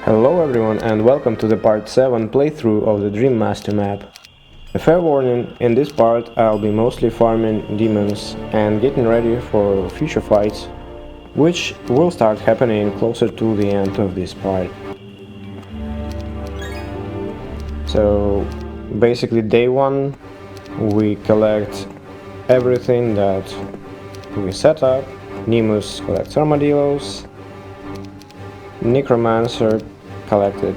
Hello everyone and welcome to the part 7 playthrough of the Dream Master map. A fair warning, in this part I'll be mostly farming demons and getting ready for future fights, which will start happening closer to the end of this part. So basically day 1 we collect everything that we set up. Nemus collects armadillos, Necromancer collected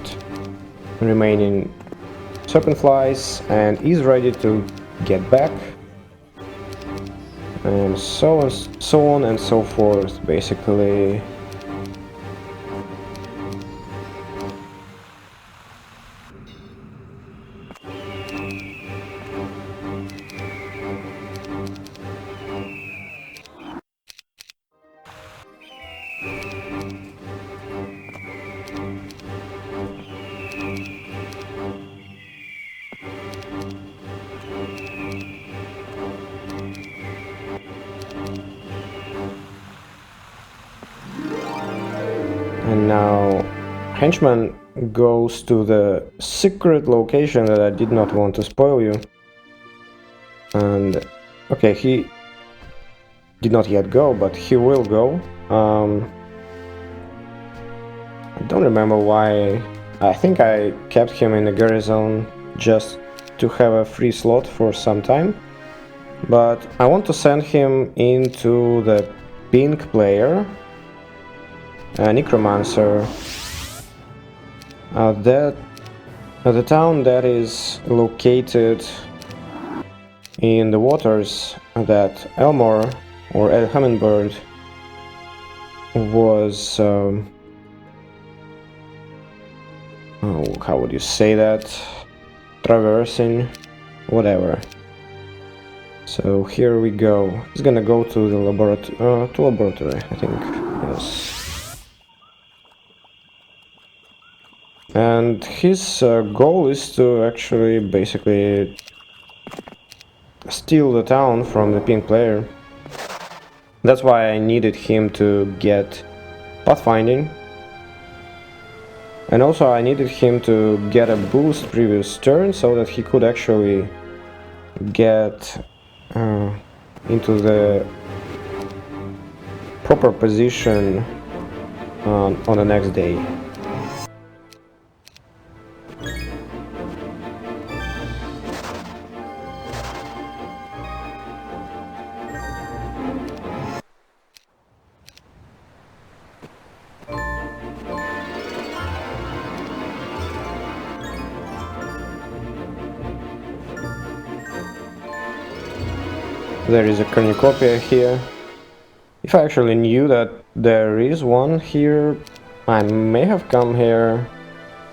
remaining serpent flies and is ready to get back, and so on and so forth, basically. And now henchman goes to the secret location that I did not want to spoil you. And okay, he did not yet go, but he will go. I don't remember why. I think I kept him in the garrison just to have a free slot for some time. But I want to send him into the pink player, Necromancer, the town that is located in the waters that Elmore or El Hummingbird was how would you say that, traversing, whatever. So here we go. He's gonna go to the laboratory, I think, yes. And his goal is to actually basically steal the town from the pink player. That's why I needed him to get pathfinding. And also I needed him to get a boost previous turn so that he could actually get into the proper position on the next day. There is a cornucopia here. If I actually knew that there is one here, I may have come here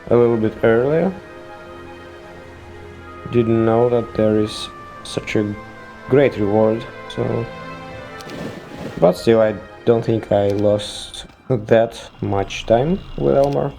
a little bit earlier. Didn't know that there is such a great reward, so... But still, I don't think I lost that much time with Elmore.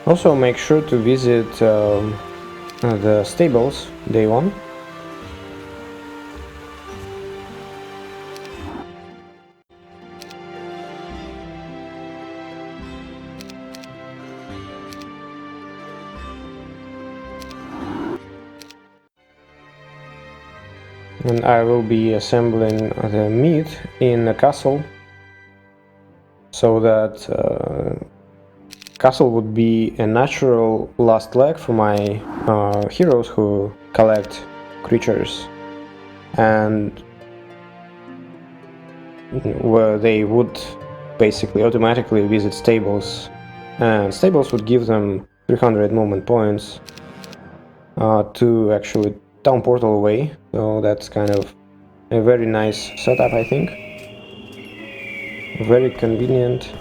Also make sure to visit the stables day 1. And I will be assembling the meat in a castle, so that castle would be a natural last leg for my heroes who collect creatures, and where they would basically automatically visit stables, and stables would give them 300 movement points to actually town portal away, so that's kind of a very nice setup, I think. Very convenient.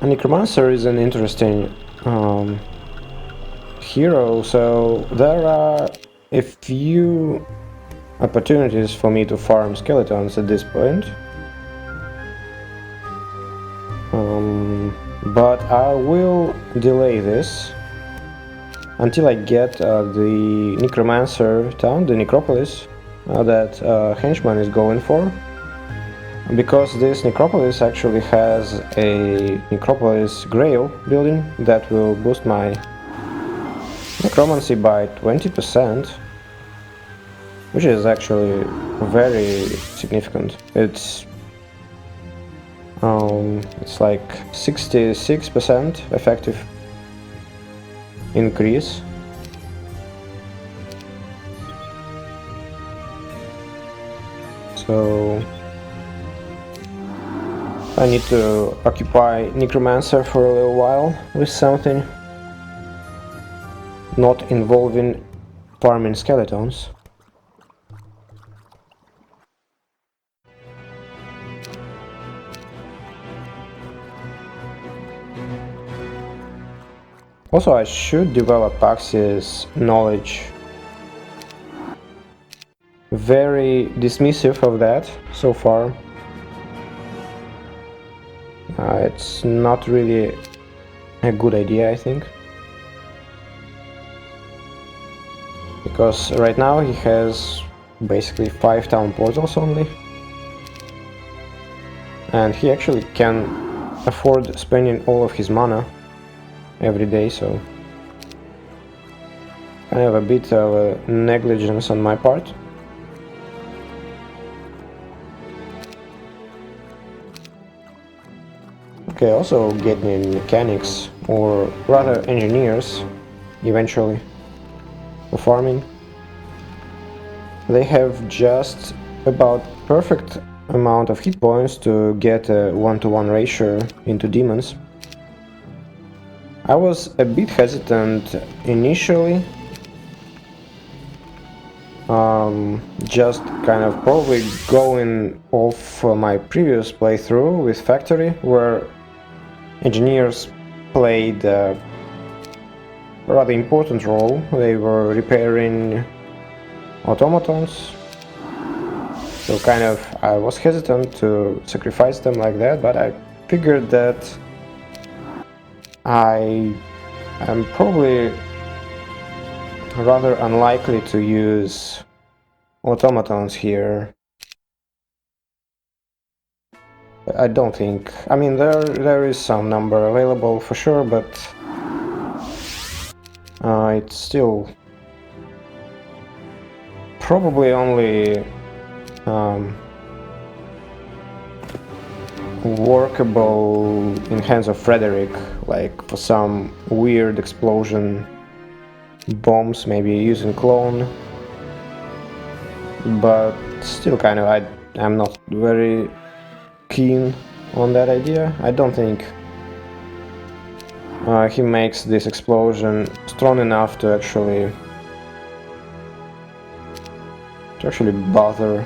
A Necromancer is an interesting hero, so there are a few opportunities for me to farm skeletons at this point. But I will delay this until I get the Necromancer town, the Necropolis, that Henchman is going for. Because this necropolis actually has a necropolis grail building that will boost my necromancy by 20%, which is actually very significant. It's like 66% effective increase. So I need to occupy Necromancer for a little while with something not involving farming skeletons. Also, I should develop Paxi's knowledge. Very dismissive of that so far. It's not really a good idea, I think. Because right now he has basically 5 town portals only. And he actually can afford spending all of his mana every day, so kind of a bit of a negligence on my part. Okay, also getting mechanics, or rather engineers, eventually, for farming. They have just about perfect amount of hit points to get a 1-to-1 ratio into demons. I was a bit hesitant initially, just kind of probably going off my previous playthrough with Factory, where engineers played a rather important role. They were repairing automatons, so kind of I was hesitant to sacrifice them like that, but I figured that I am probably rather unlikely to use automatons here. I don't think. I mean, there is some number available for sure, but it's still probably only workable in hands of Frederick, like for some weird explosion bombs, maybe using clone. But still, kind of, I'm not very keen on that idea. I don't think he makes this explosion strong enough to actually bother.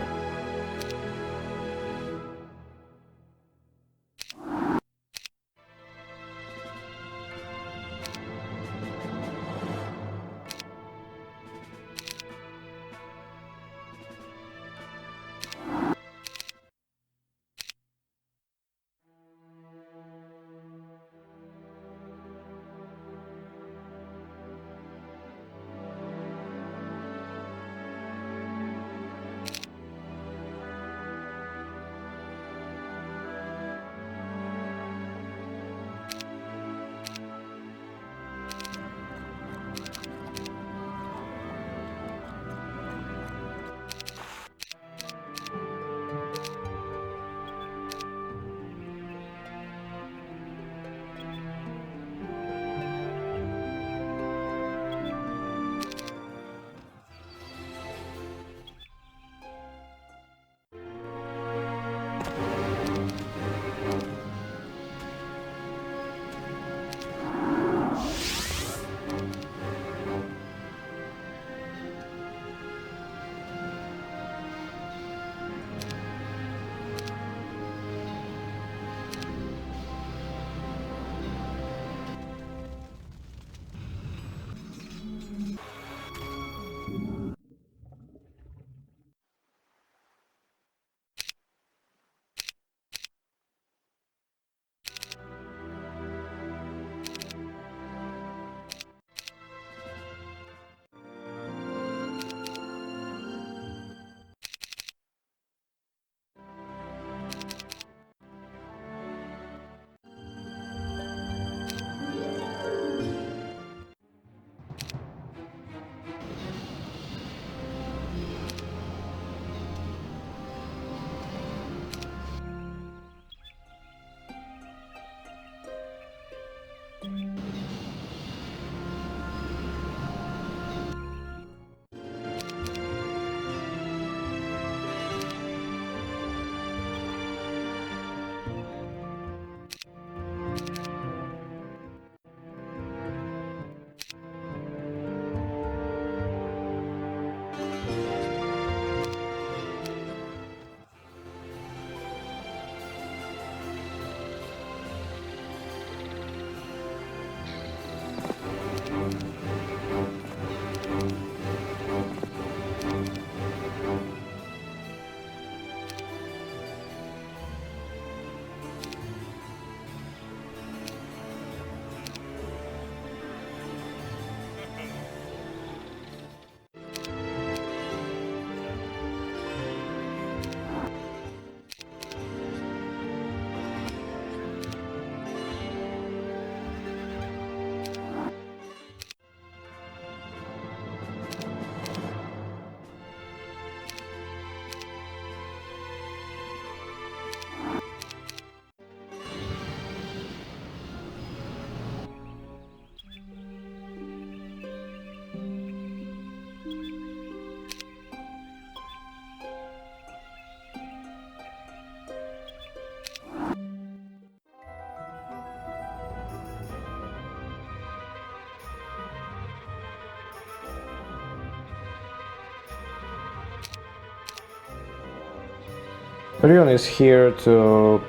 Rion is here to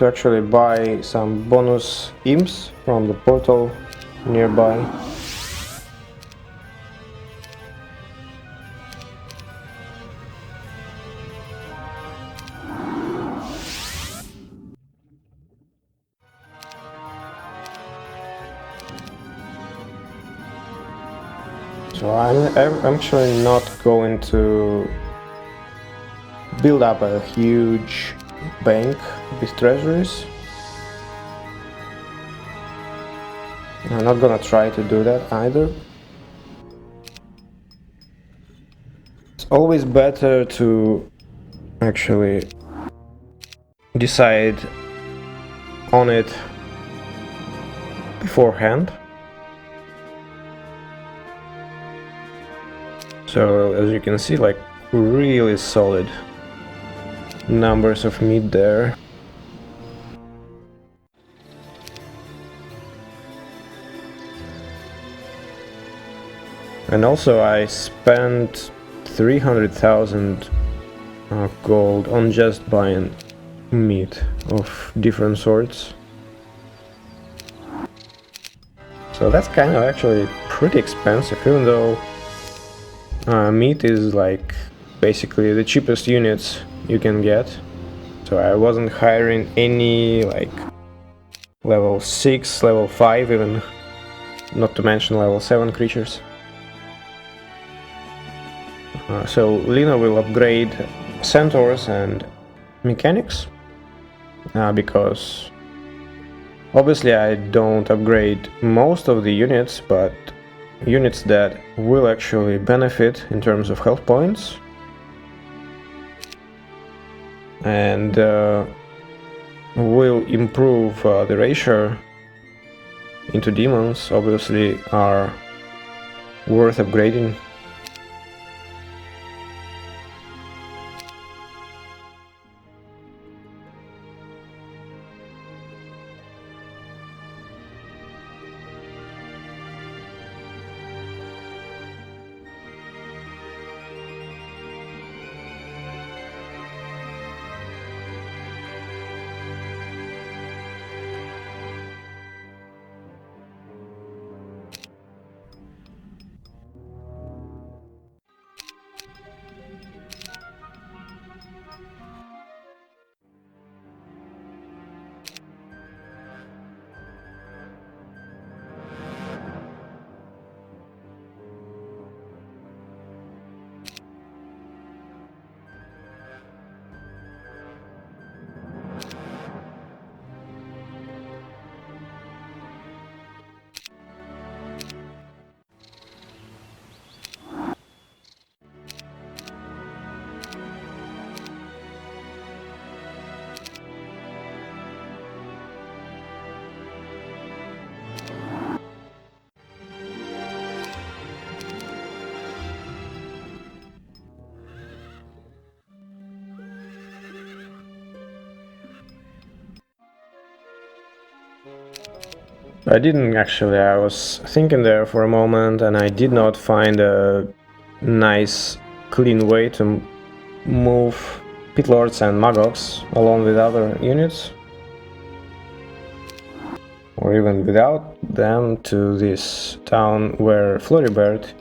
actually buy some bonus imps from the portal nearby. So I'm actually not going to build up a huge bank with treasuries. I'm not gonna try to do that either. It's always better to actually decide on it beforehand. So as you can see, like, really solid numbers of meat there. And also I spent 300,000 gold on just buying meat of different sorts. So that's kind of actually pretty expensive, even though meat is like basically the cheapest units you can get. So I wasn't hiring any like level 6, level 5 even, not to mention level 7 creatures. So Lina will upgrade centaurs and mechanics, because obviously I don't upgrade most of the units, but units that will actually benefit in terms of health points and will improve the ratio into demons, obviously are worth upgrading. I didn't actually, I was thinking there for a moment and I did not find a nice clean way to move Pit Lords and Magogs along with other units, or even without them, to this town where Floribert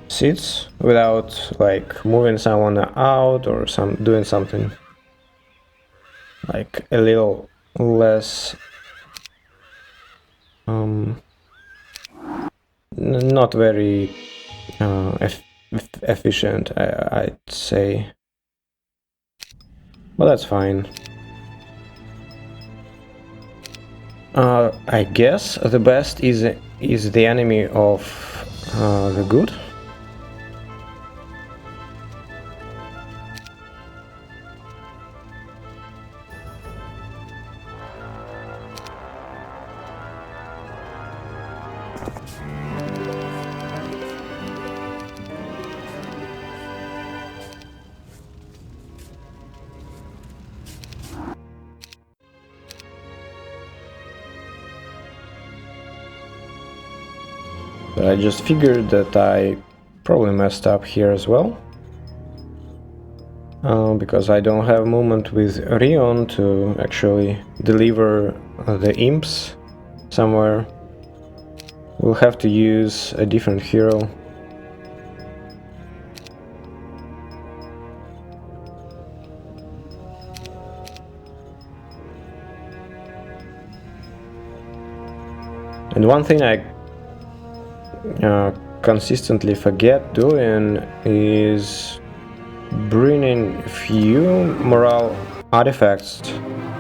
sits, without like moving someone out or doing something like a little less not very efficient, I'd say, but that's fine. I guess the best is the enemy of the good. But I just figured that I probably messed up here as well. because I don't have movement with Rion to actually deliver the imps somewhere. We'll have to use a different hero. And one thing I consistently forget doing is bringing a few morale artifacts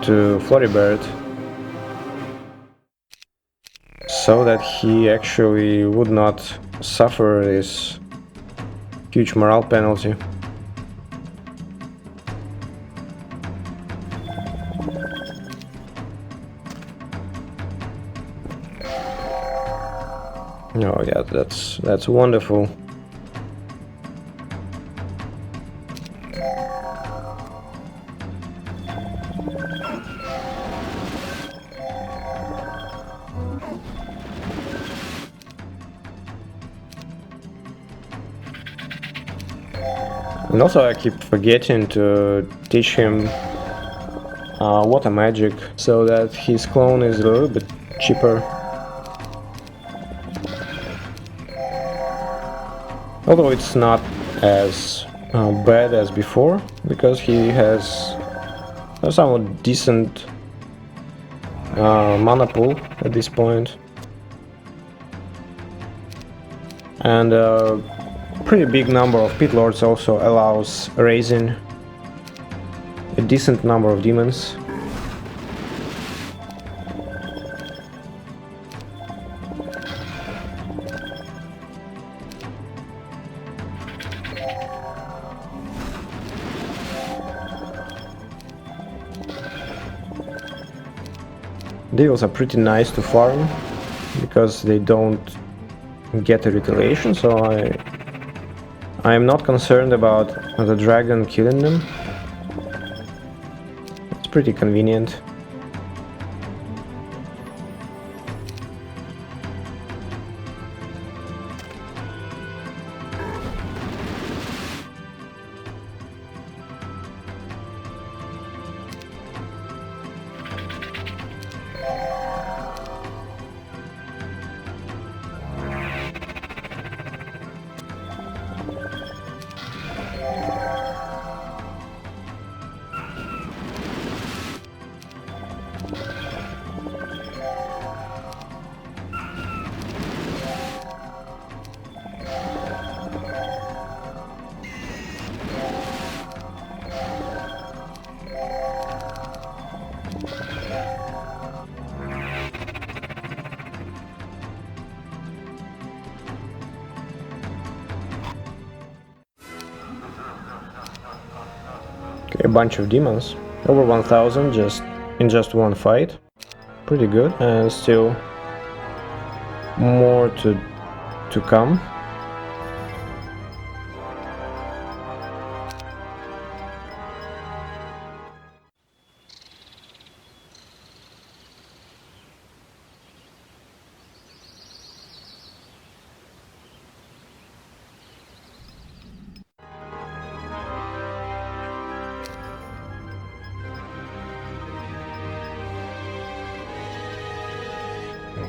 to Floribert so that he actually would not suffer this huge morale penalty. Oh yeah, that's wonderful. And also I keep forgetting to teach him water magic so that his clone is a little bit cheaper. Although it's not as bad as before, because he has a somewhat decent mana pool at this point. And a pretty big number of pit lords also allows raising a decent number of demons. Deals are pretty nice to farm because they don't get a retaliation, so I am not concerned about the dragon killing them. It's pretty convenient. A bunch of demons, over 1000 in just one fight, pretty good, and still more to come.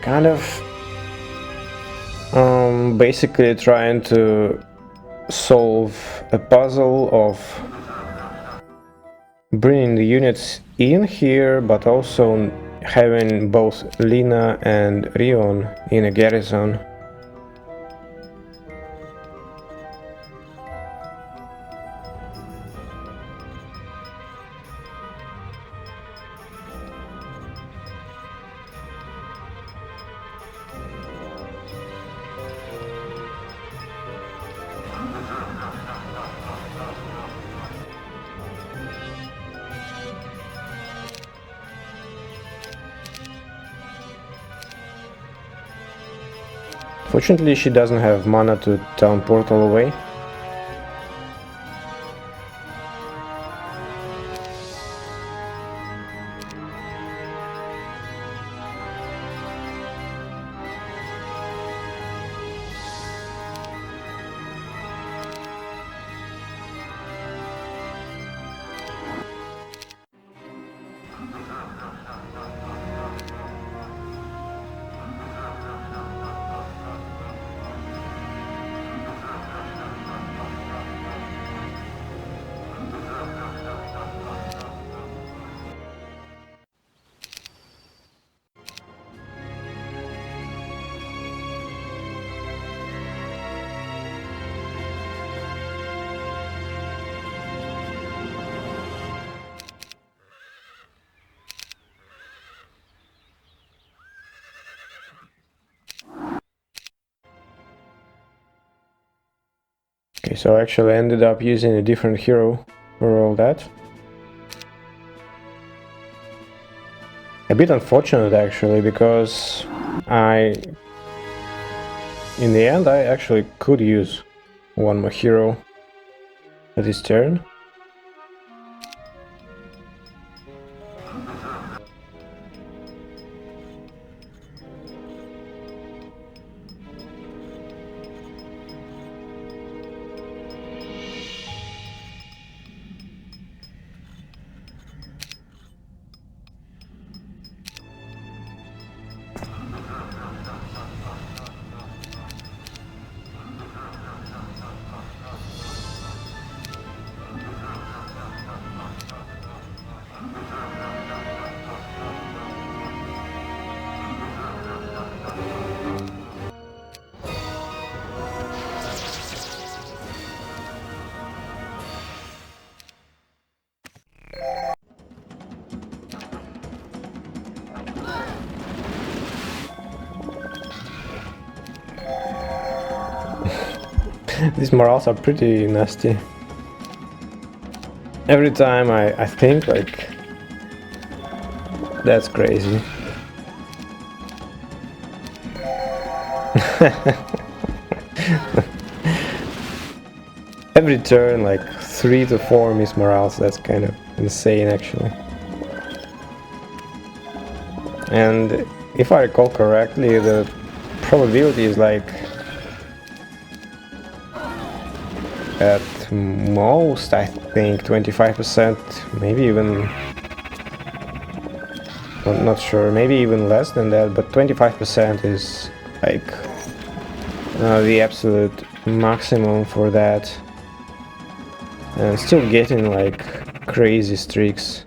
Kind of basically trying to solve a puzzle of bringing the units in here, but also having both Lina and Rion in a garrison. Fortunately, she doesn't have mana to town portal away. so I actually ended up using a different hero for all that. A bit unfortunate actually, because in the end I actually could use one more hero at this turn. These morals are pretty nasty. Every time I think like, that's crazy. Every turn like 3 to 4 miss morals, that's kind of insane actually. And if I recall correctly, the probability is like at most, I think 25%, maybe even, I'm not sure, maybe even less than that, but 25% is like the absolute maximum for that, and still getting like crazy streaks.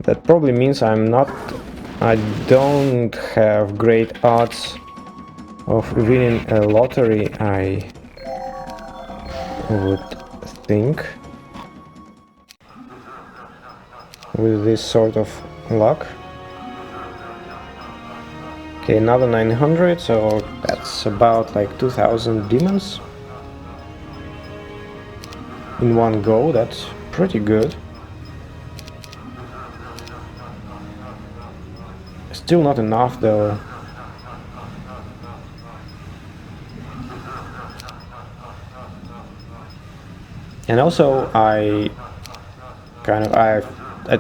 That probably means I don't have great odds of winning a lottery, I would think, with this sort of luck. Okay, another 900, so that's about like 2000 demons in one go. That's pretty good. Still not enough though. And also I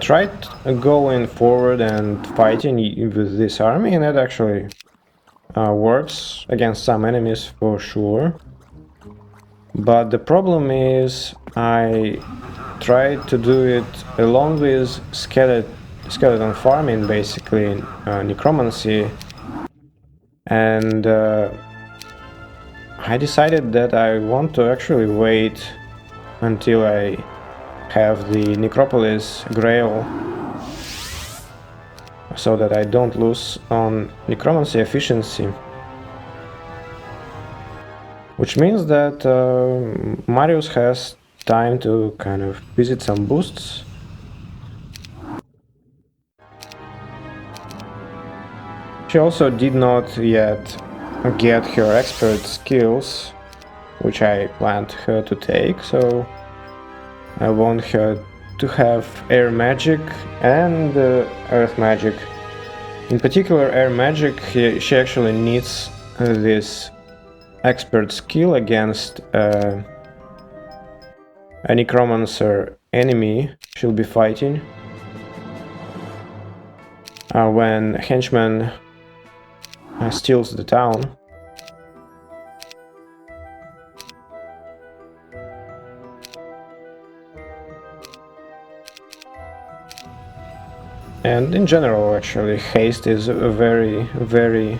tried going forward and fighting with this army, and that actually works against some enemies for sure. But the problem is I tried to do it along with skeleton farming, basically, necromancy, and I decided that I want to actually wait until I have the necropolis grail, so that I don't lose on necromancy efficiency, which means that Marius has time to kind of visit some boosts. She also did not yet get her expert skills, which I planned her to take, so I want her to have air magic and earth magic. In particular, air magic, she actually needs this expert skill against a necromancer enemy she'll be fighting. When henchman steals the town. And in general, actually, haste is a very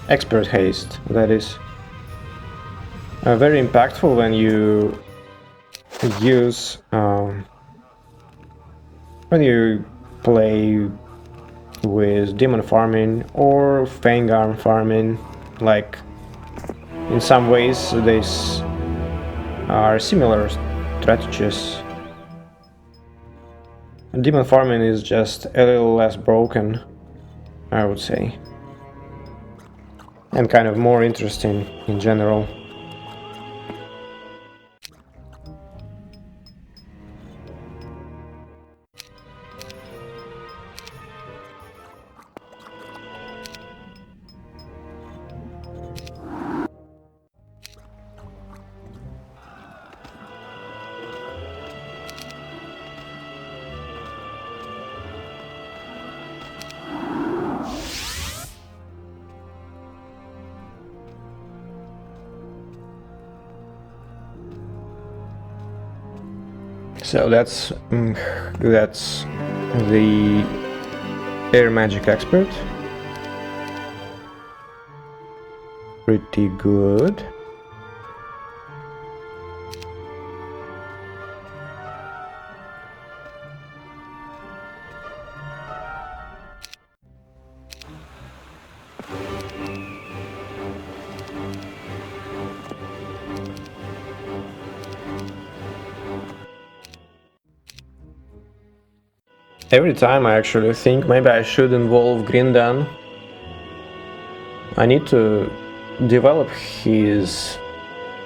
expert haste. That is very impactful when you use when you play with demon farming or fangarm farming. Like, in some ways these are similar strategies. Demon farming is just a little less broken, I would say. And kind of more interesting in general. So that's the air magic expert. Pretty good. Every time I actually think maybe I should involve Grindan. I need to develop his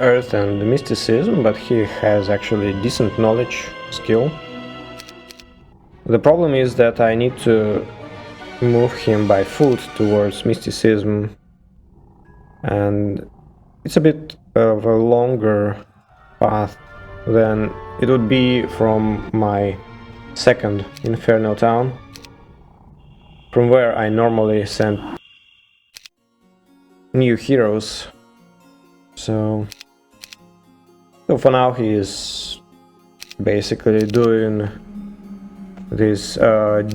earth and mysticism, but he has actually decent knowledge, skill. The problem is that I need to move him by foot towards mysticism, and it's a bit of a longer path than it would be from my second Inferno town, from where I normally send new heroes. So for now he is basically doing this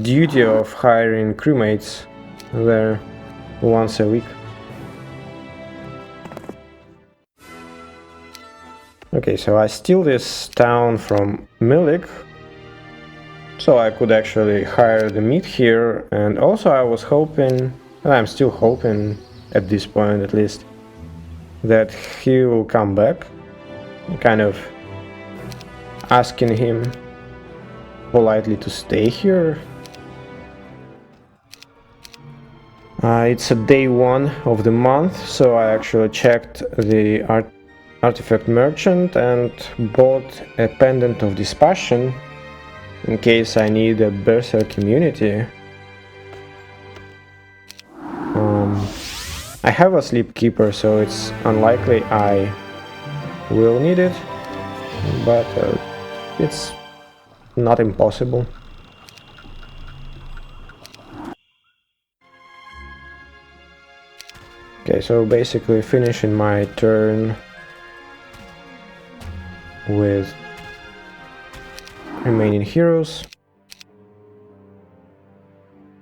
duty of hiring crewmates there once a week. Okay, so I steal this town from Milik, so I could actually hire the meat here, and also I was hoping, and I'm still hoping at this point at least, that he will come back. I'm kind of asking him politely to stay here. It's a day 1 of the month, so I actually checked the artifact merchant and bought a pendant of dispassion in case I need a berserk immunity. I have a sleep keeper, so it's unlikely I will need it, but it's not impossible. Okay, so basically finishing my turn with remaining heroes.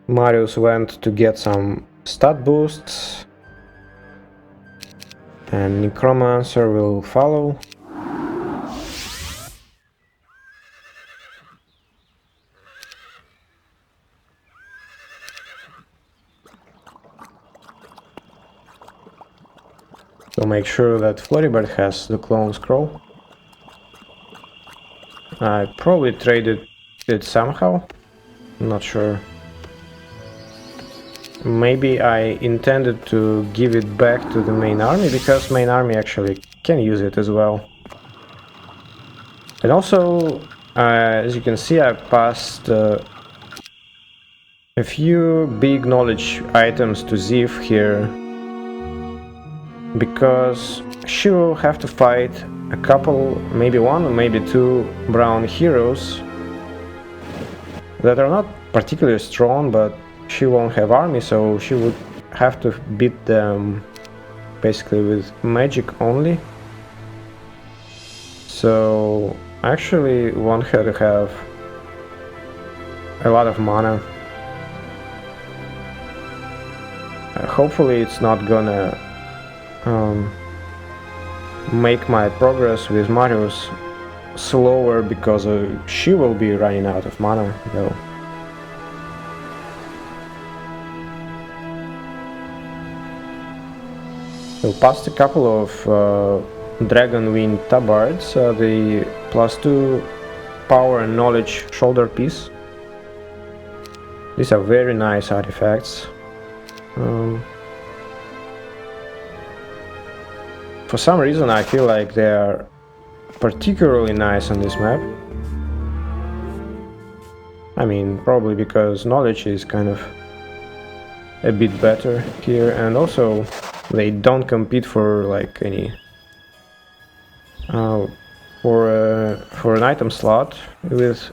Marius went to get some stat boosts, and Necromancer will follow. So make sure that Floribert has the clone scroll. I probably traded it somehow, I'm not sure. Maybe I intended to give it back to the main army, because main army actually can use it as well. And also, as you can see, I passed a few big knowledge items to Ziv here, because she will have to fight a couple, maybe 1 or maybe 2 brown heroes that are not particularly strong, but she won't have army, so she would have to beat them basically with magic only. So I actually want her to have a lot of mana. Hopefully it's not gonna make my progress with Marius slower, because she will be running out of mana though. So past a couple of Dragon Wind tabards, the +2 power and knowledge shoulder piece These are very nice artifacts. For some reason I feel like they are particularly nice on this map. I mean, probably because knowledge is kind of a bit better here, and also they don't compete for like any for an item slot with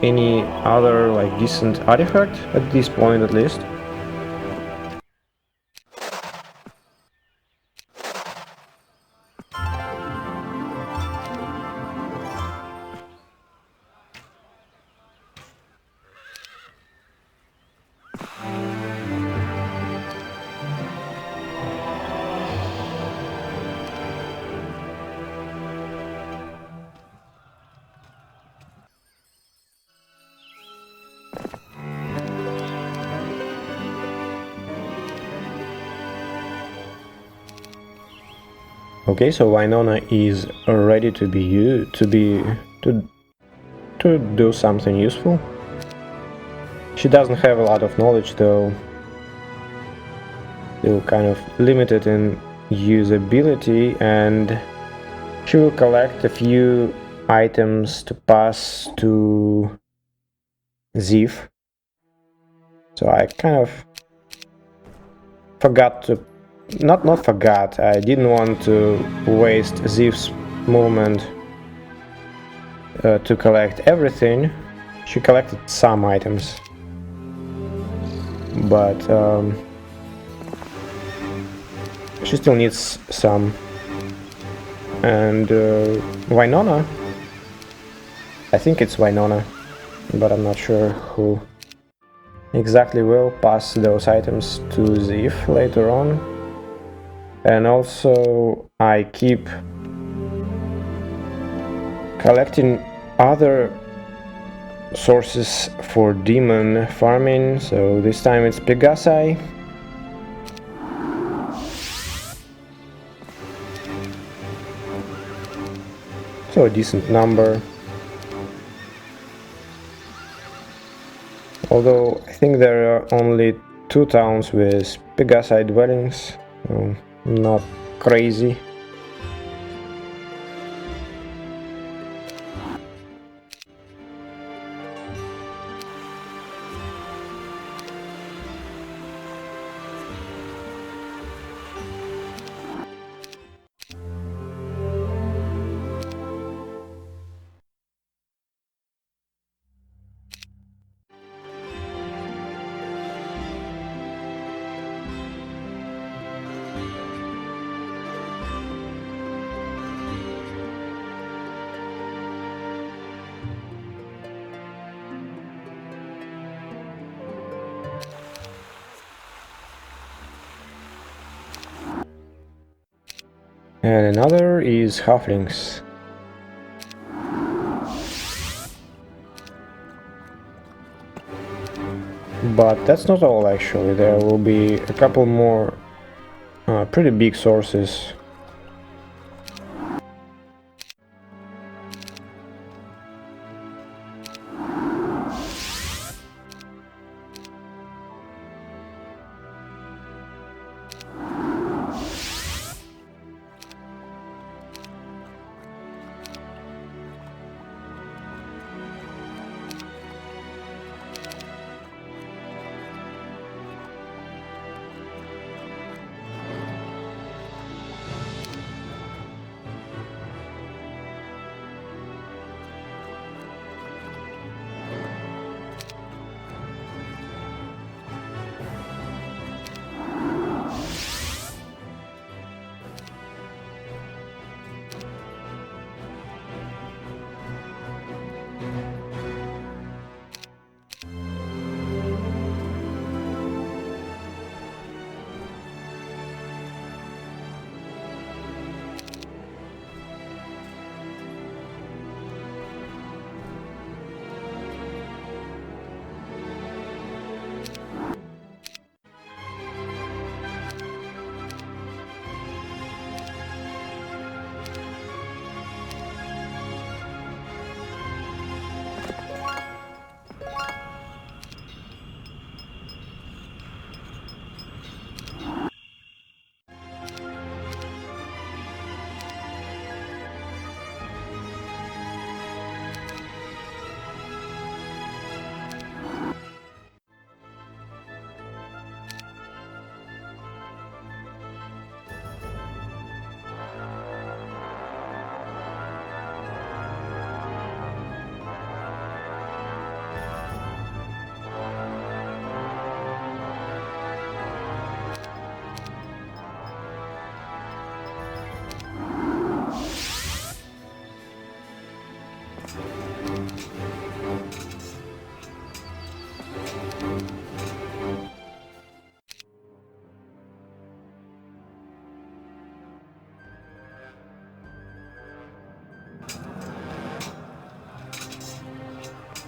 any other like decent artifact at this point, at least. Okay, so Winona is ready to be used to do something useful. She doesn't have a lot of knowledge though, still kind of limited in usability, and she will collect a few items to pass to Ziv. So I kind of forgot to not forgot, I didn't want to waste Ziv's movement to collect everything. She collected some items, but she still needs some. And Winona, I think it's Winona, but I'm not sure who exactly will pass those items to Ziv later on. And also I keep collecting other sources for demon farming, so this time it's Pegasi. So a decent number. Although I think there are only 2 towns with Pegasi dwellings, so not crazy. And another is halflings. But that's not all actually, there will be a couple more pretty big sources.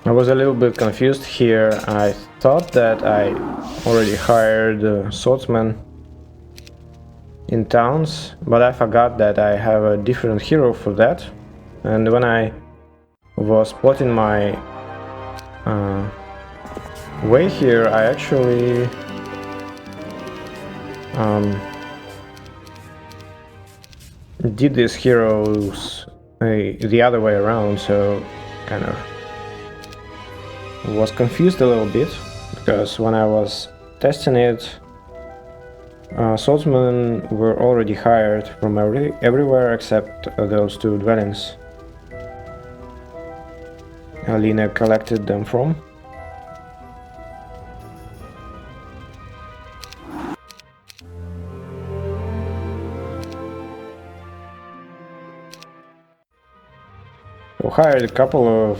I was a little bit confused here. I thought that I already hired swordsmen in towns, but I forgot that I have a different hero for that. And when I was plotting my way here, I actually did these heroes the other way around, so kind of was confused a little bit, because when I was testing it, swordsmen were already hired from everywhere except those two dwellings Alina collected them from. We hired a couple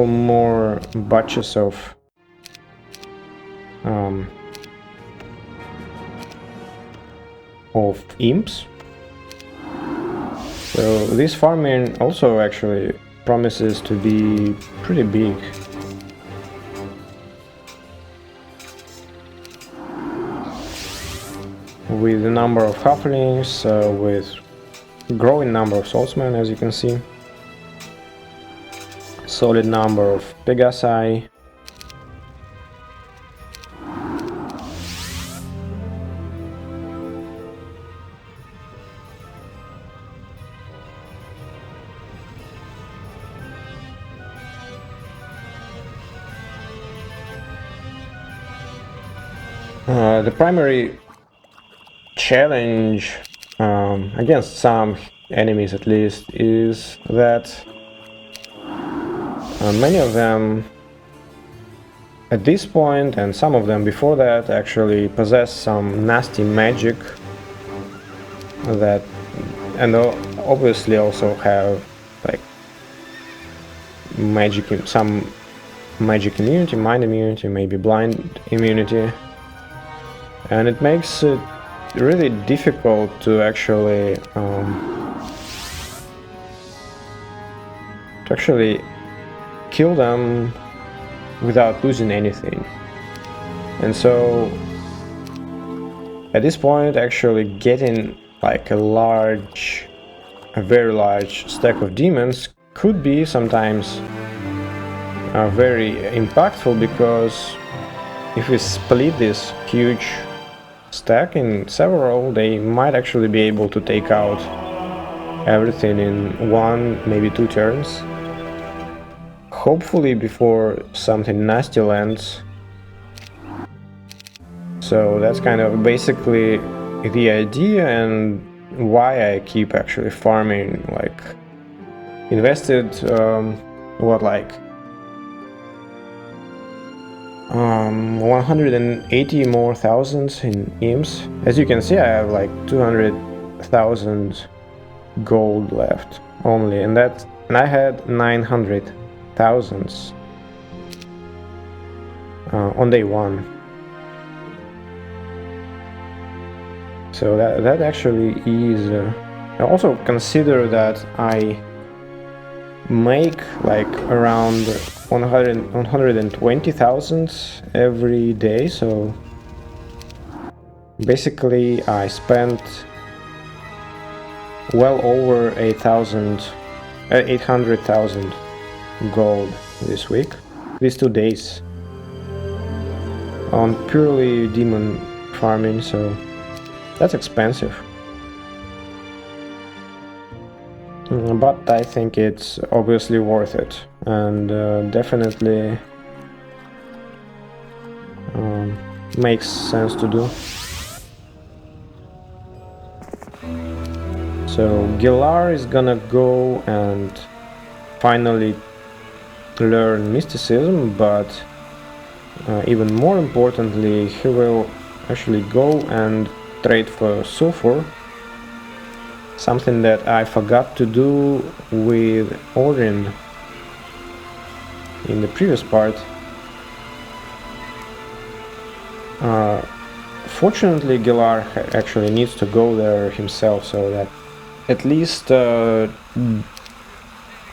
more batches of imps. So this farming also actually promises to be pretty big. With the number of halflings, with growing number of swordsmen, as you can see. Solid number of Pegasi. The primary challenge against some enemies, at least, is that many of them at this point, and some of them before that, actually possess some nasty magic that, and obviously also have like magic, some magic immunity, mind immunity, maybe blind immunity, and it makes it really difficult to actually kill them without losing anything. And so at this point, actually getting like a very large stack of demons could be sometimes very impactful, because if we split this huge stack in several, they might actually be able to take out everything in 1, maybe 2 turns. Hopefully before something nasty lands. So that's kind of basically the idea, and why I keep actually farming. Like, invested like 180 more thousands in imps. As you can see, I have like 200,000 gold left only, and I had 900,000 on day 1. So that actually is. I also consider that I make like around 120,000 every day. So basically, I spent well over 800,000 gold this week, these 2 days, on purely demon farming. So that's expensive, but I think it's obviously worth it, and definitely makes sense to do. So Gilar is gonna go and finally learn mysticism, but even more importantly, he will actually go and trade for sulfur, something that I forgot to do with Odin in the previous part. Fortunately, Gilar actually needs to go there himself, so that at least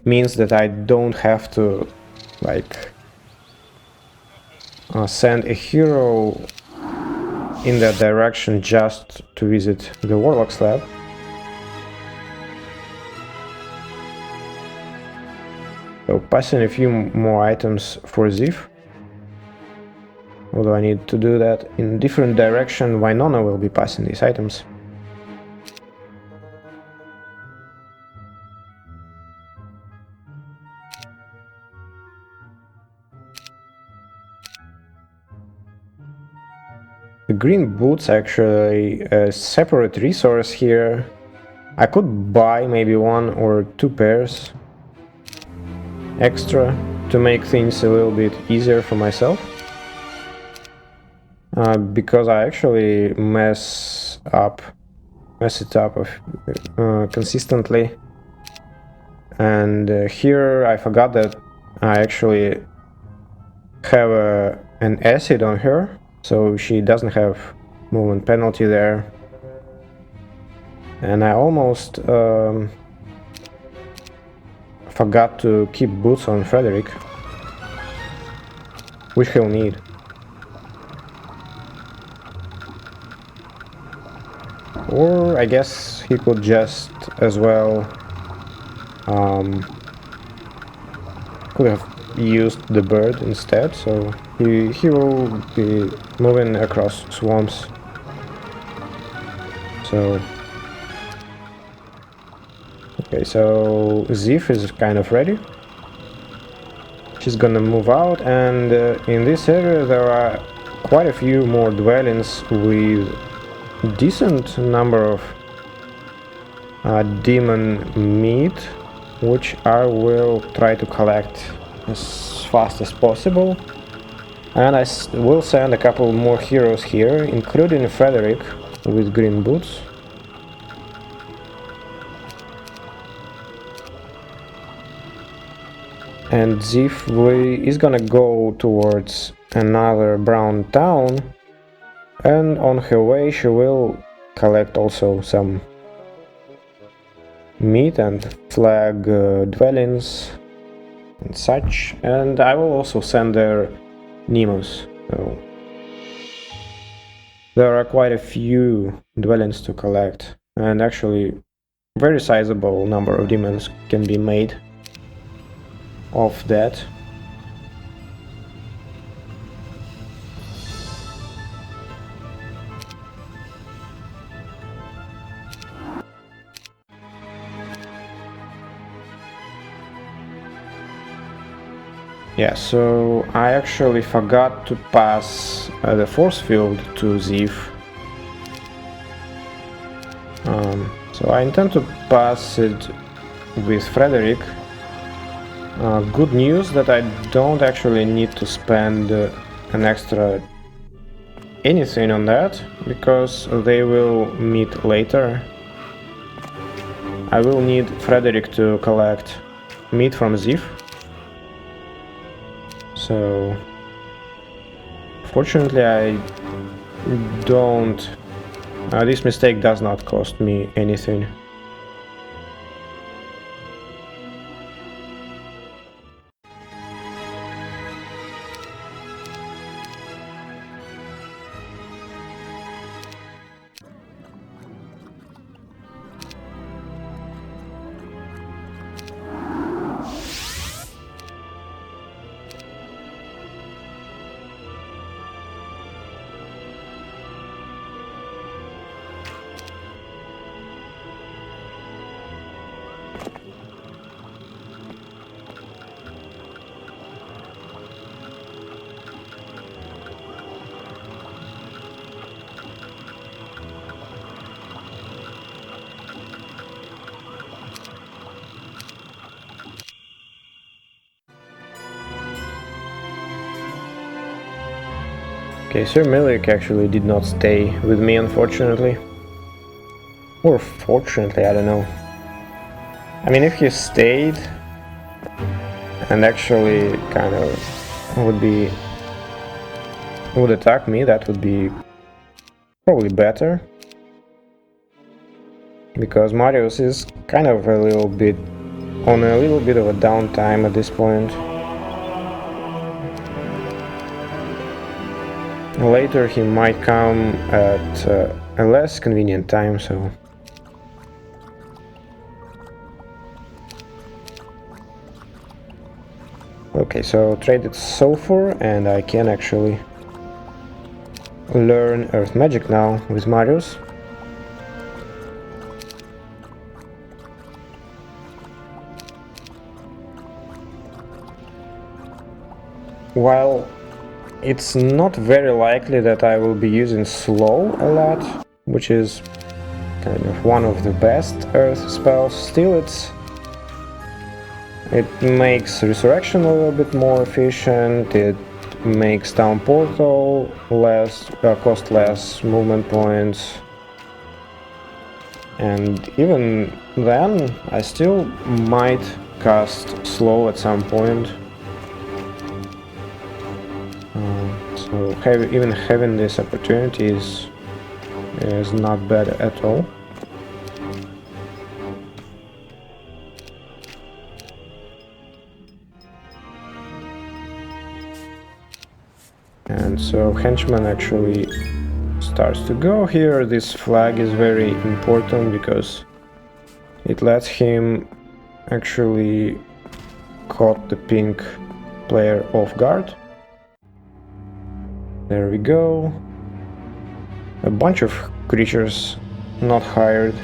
means that I don't have to like send a hero in that direction just to visit the Warlock's lab. So passing a few more items for Ziv. Although I need to do that in different direction, Wynonna will be passing these items. The green boots are actually a separate resource here. I could buy maybe 1 or 2 pairs extra to make things a little bit easier for myself. Because I actually mess it up consistently. And here I forgot that I actually have an acid on her. So she doesn't have movement penalty there. And I almost forgot to keep boots on Frederick, which he'll need. Or I guess he could just as well could have used the bird instead, so he will be moving across swamps. So okay, so Ziv is kind of ready. She's gonna move out, and in this area there are quite a few more dwellings with decent number of demon meat, which I will try to collect as fast as possible. And I will send a couple more heroes here, including Frederick with green boots. And Ziv is gonna go towards another brown town, and on her way she will collect also some meat and flag dwellings and such, and I will also send there Nemo's. So there are quite a few dwellings to collect, and actually very sizable number of demons can be made of that. Yeah, so I actually forgot to pass the force field to Ziv. So I intend to pass it with Frederick. Good news that I don't actually need to spend an extra anything on that, because they will meet later. I will need Frederick to collect meat from Ziv. So fortunately I don't... this mistake does not cost me anything. Okay, Sir Milik actually did not stay with me, unfortunately. Or fortunately, I don't know. I mean, if he stayed and actually kind of would attack me, that would be probably better. Because Marius is kind of on a little bit of a downtime at this point. Later he might come at a less convenient time, so... Okay, so traded sulfur, and I can actually learn earth magic now with Marius. While it's not very likely that I will be using slow a lot, which is kind of one of the best earth spells, still it makes resurrection a little bit more efficient, it makes town portal cost less movement points, and even then I still might cast slow at some point. So even having this opportunity is not bad at all. And so henchman actually starts to go here. This flag is very important because it lets him actually caught the pink player off guard. There we go. A bunch of creatures not hired.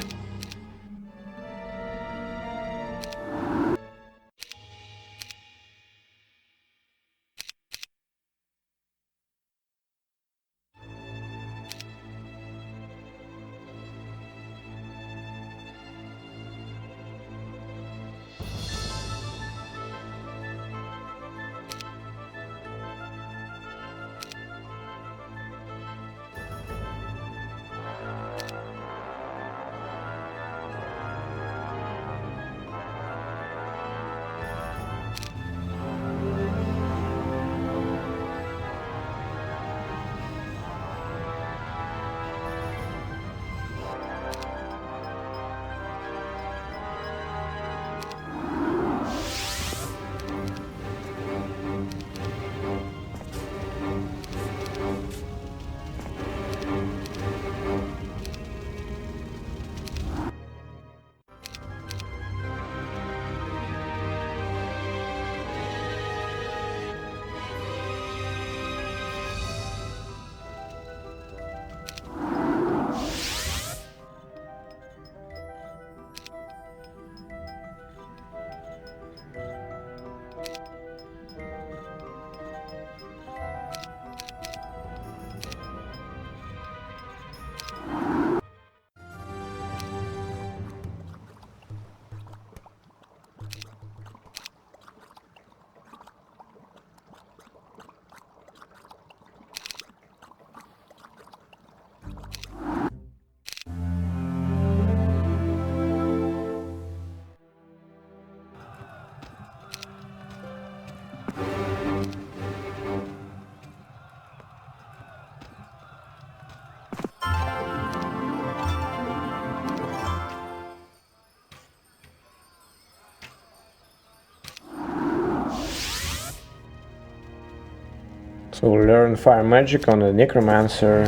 So learn fire magic on the necromancer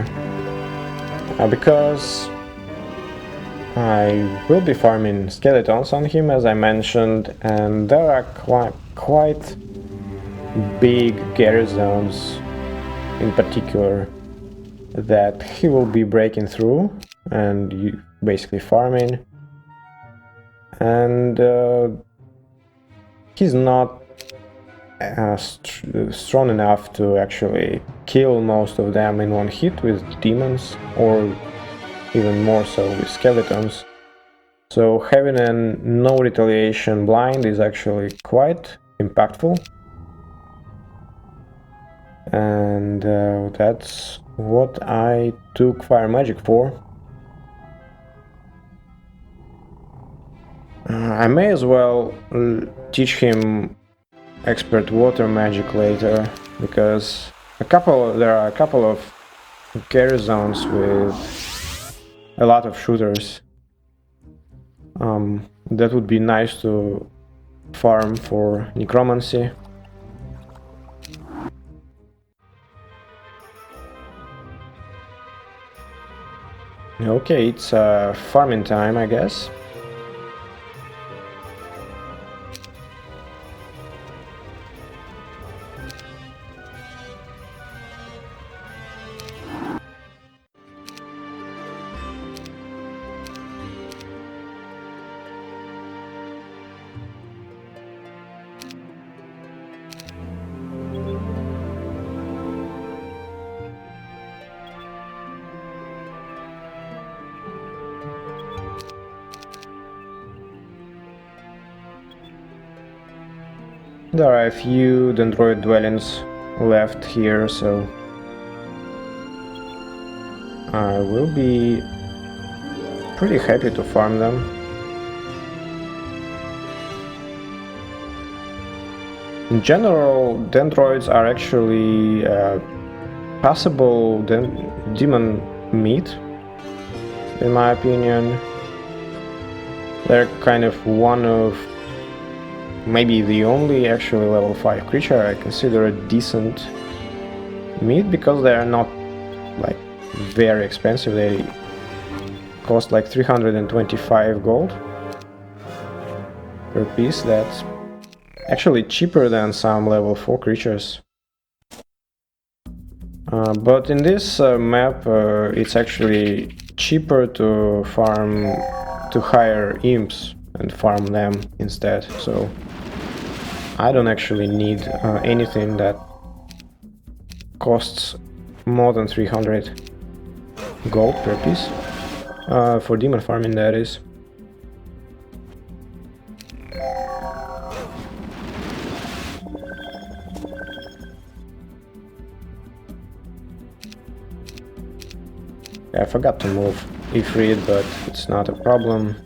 because I will be farming skeletons on him, as I mentioned, and there are quite big garrisons in particular that he will be breaking through and basically farming, and he's not strong enough to actually kill most of them in one hit with demons, or even more so with skeletons. So having a no retaliation blind is actually quite impactful, and that's what I took fire magic for. I may as well teach him expert water magic later, because there are a couple of garrisons with a lot of shooters. That would be nice to farm for necromancy. Okay, it's farming time, I guess. There are a few dendroid dwellings left here, so I will be pretty happy to farm them. In general, dendroids are actually passable demon meat, in my opinion. They're kind of one of maybe the only actually level 5 creature I consider a decent meat, because they are not like very expensive. They cost like 325 gold per piece. That's actually cheaper than some level 4 creatures. But in this map it's actually cheaper to hire imps and farm them instead, so I don't actually need anything that costs more than 300 gold per piece, for demon farming, that is. I forgot to move Ifrit, but it's not a problem.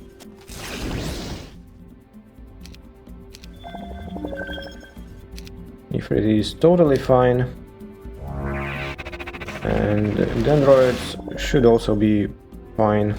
Ifrit is totally fine. And dendroids should also be fine.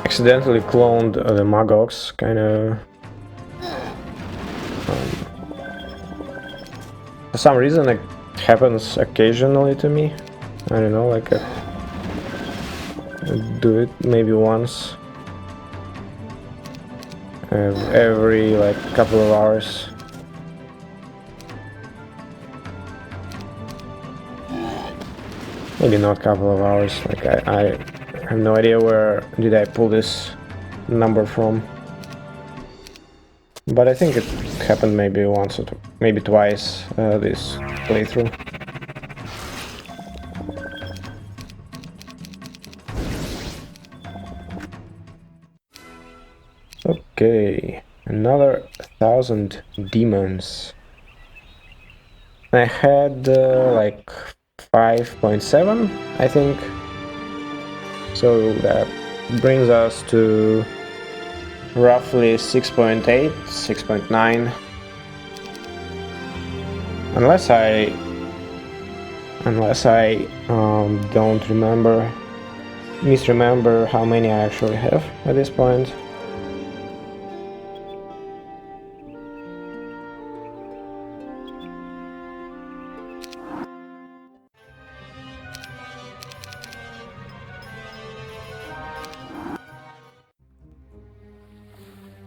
Accidentally cloned the Magox, kinda. For some reason it happens occasionally to me. I don't know, like I do it maybe once every like couple of hours. Maybe not couple of hours, like I have no idea where did I pull this number from. But I think it happened maybe once or maybe twice this playthrough. Okay, another 1,000 demons. I had like 5.7, I think. So that brings us to roughly 6.8, 6.9. Unless I don't misremember how many I actually have at this point.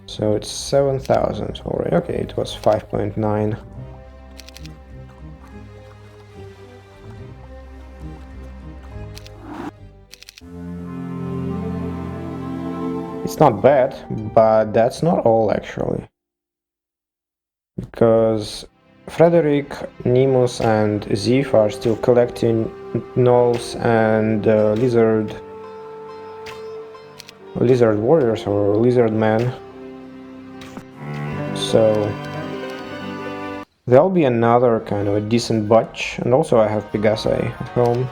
So it's 7,000 already. Okay, it was 5.9. It's not bad, but that's not all actually. Because Frederick, Nemus, and Zif are still collecting gnolls and lizard warriors or lizard men. So there'll be another kind of a decent batch, and also I have Pegasi at home.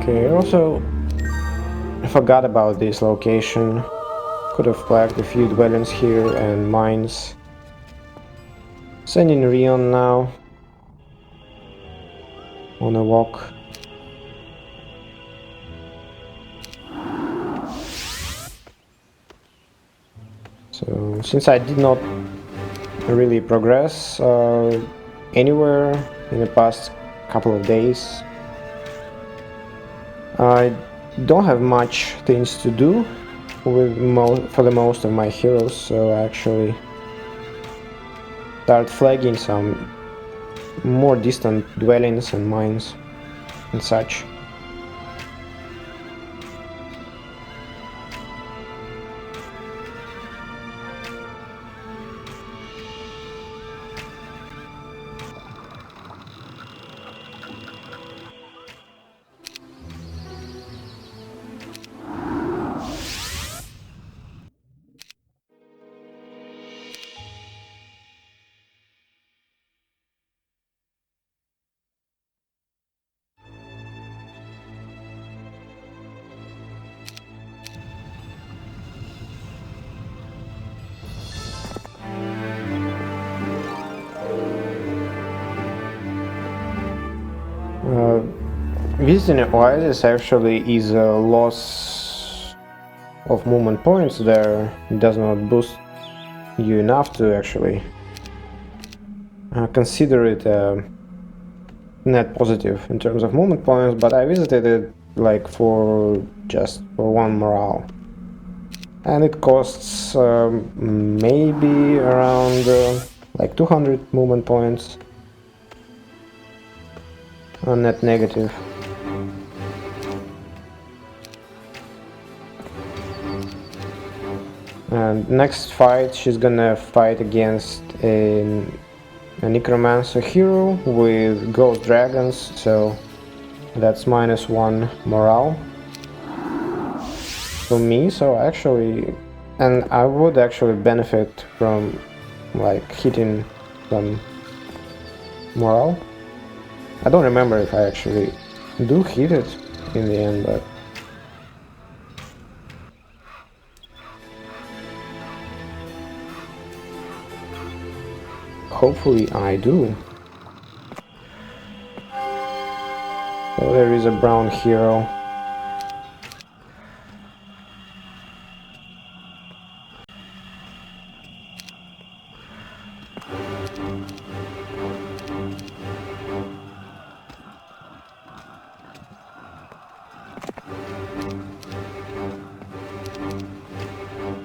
Okay, also I forgot about this location. Could have flagged a few dwellings here and mines. Sending Rion now on a walk. So since I did not really progress anywhere in the past couple of days, I don't have much things to do with for the most of my heroes, so I actually start flagging some more distant dwellings and mines and such. Visiting an oasis actually is a loss of movement points there. It does not boost you enough to actually consider it net positive in terms of movement points, but I visited it like just for one morale. And it costs maybe around like 200 movement points. Net negative. And next fight she's gonna fight against a necromancer hero with ghost dragons, so that's -1 morale for me. So actually, and I would actually benefit from like hitting some morale. I don't remember if I actually do hit it in the end, but hopefully I do. So there is a brown hero.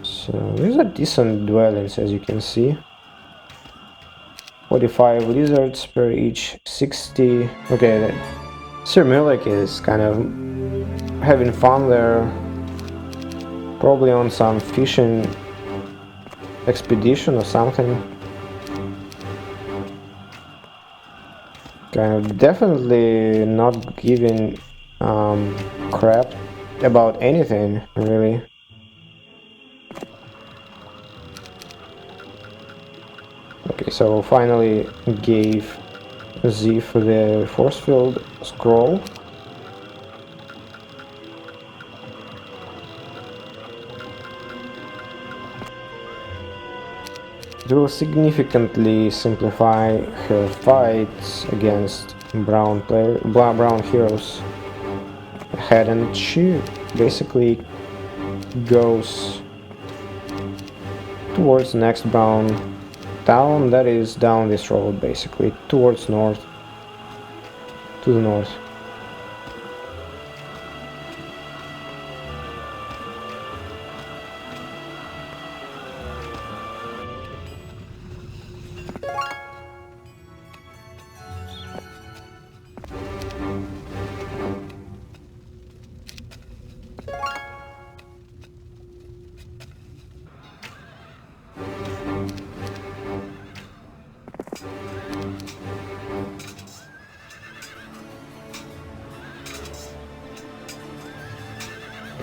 So these are decent dwellings, as you can see. 45 lizards per each, 60. Okay, Sir Milik is kind of having fun there. Probably on some fishing expedition or something. Kind of definitely not giving crap about anything, really. Okay, so finally gave Zif the force field scroll. It will significantly simplify her fights against brown heroes ahead, and she basically goes towards next brown town that is down this road, basically towards north, to the north.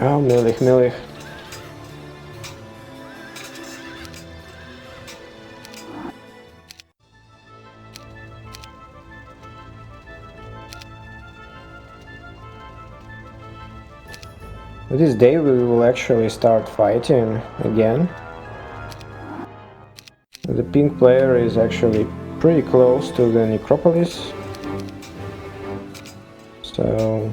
Oh, millich. This day we will actually start fighting again. The pink player is actually pretty close to the necropolis, so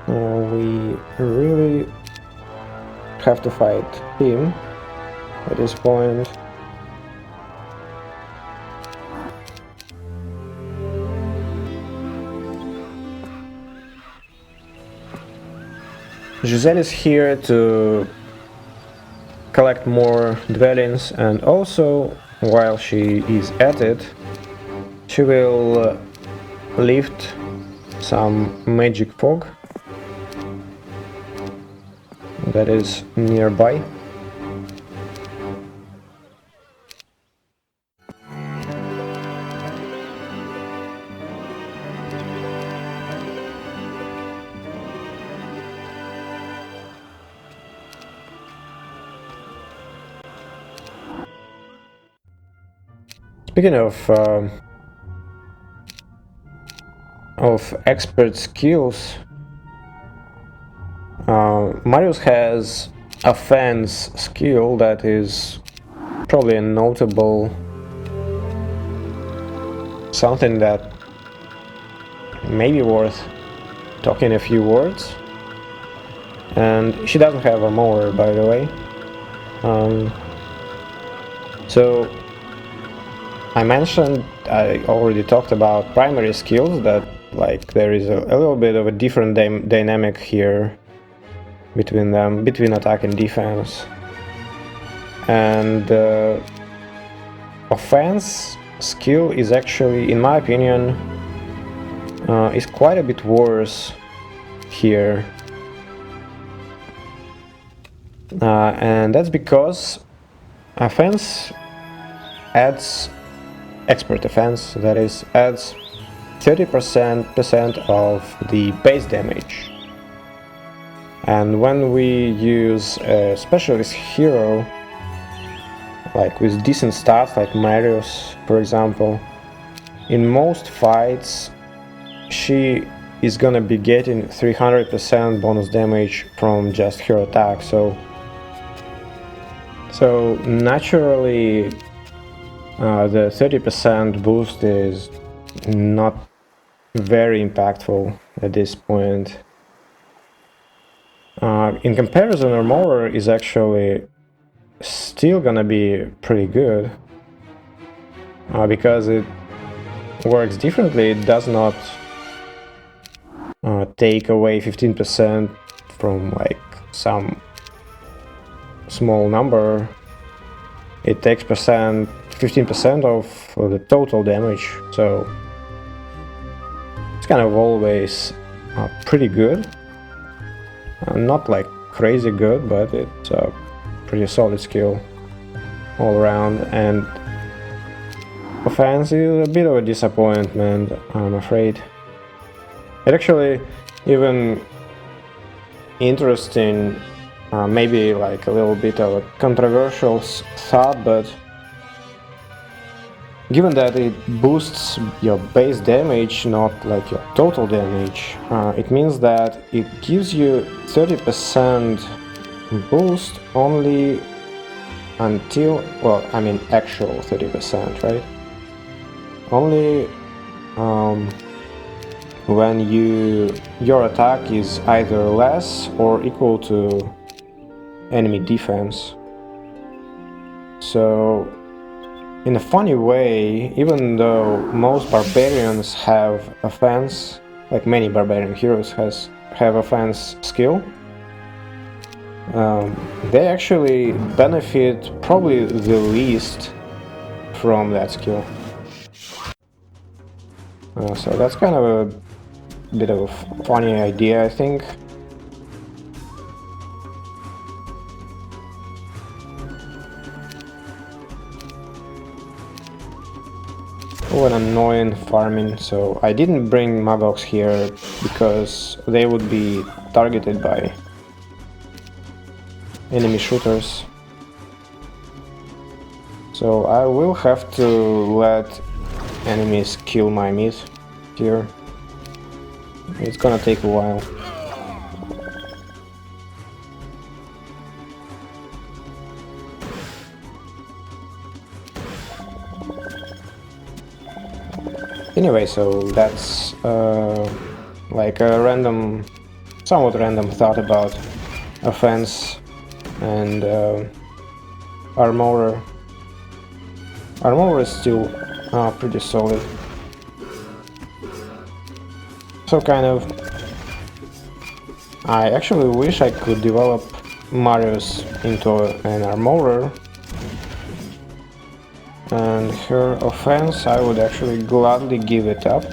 we really have to fight him at this point. Giselle is here to collect more dwellings, and also while she is at it, she will lift some magic fog that is nearby. Speaking of expert skills, Marius has a fence skill that is probably a notable something that may be worth talking a few words. And she doesn't have a mower, by the way. So I already talked about primary skills, that like there is a little bit of a different dynamic here between them, between attack and defense. And offense skill is actually, in my opinion, is quite a bit worse here. And that's because offense adds expert offense, that is, adds 30% of the base damage. And when we use a specialist hero, like with decent stats, like Marius, for example, in most fights she is gonna be getting 300% bonus damage from just her attack. So naturally the 30% boost is not very impactful at this point. In comparison, her mower is actually still gonna be pretty good, because it works differently. It does not take away 15% from like some small number. It takes 15% of the total damage, so it's kind of always pretty good. Not like crazy good, but it's a pretty solid skill all around. And offense is a bit of a disappointment, I'm afraid. It actually even interesting, maybe like a little bit of a controversial thought, but given that it boosts your base damage, not like your total damage, it means that it gives you 30% boost only until, well, I mean actual 30%, right? only when your attack is either less or equal to enemy defense. So in a funny way, even though most barbarians have offense, like many barbarian heroes have offense skill, they actually benefit probably the least from that skill. So that's kind of a bit of a funny idea, I think. Oh, an annoying farming. So I didn't bring Magoks here because they would be targeted by enemy shooters. So I will have to let enemies kill my meat here. It's gonna take a while. Anyway, so that's like a random, somewhat random thought about offense and armor. Armor is still pretty solid. So kind of, I actually wish I could develop Marius into an armorer. And her offense, I would actually gladly give it up.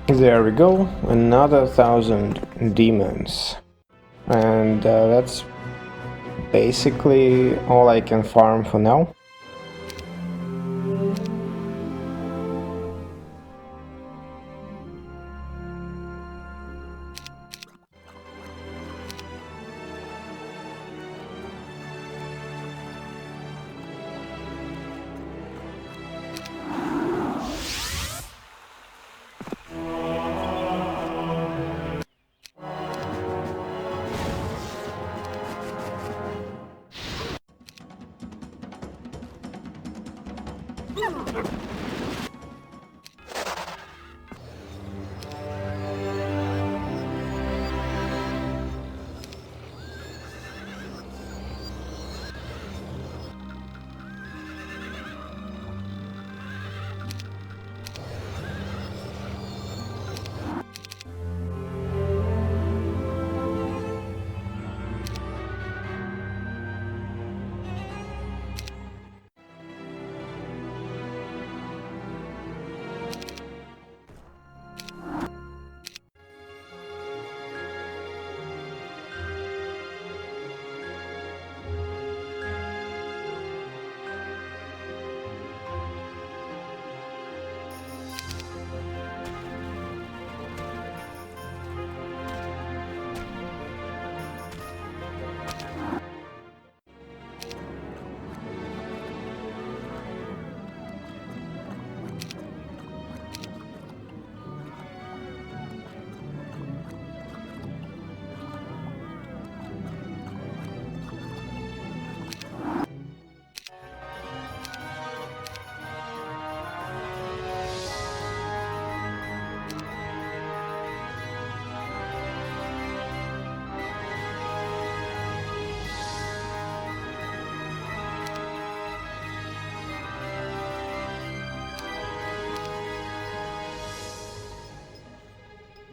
There we go, another 1,000 demons. And that's basically all I can farm for now.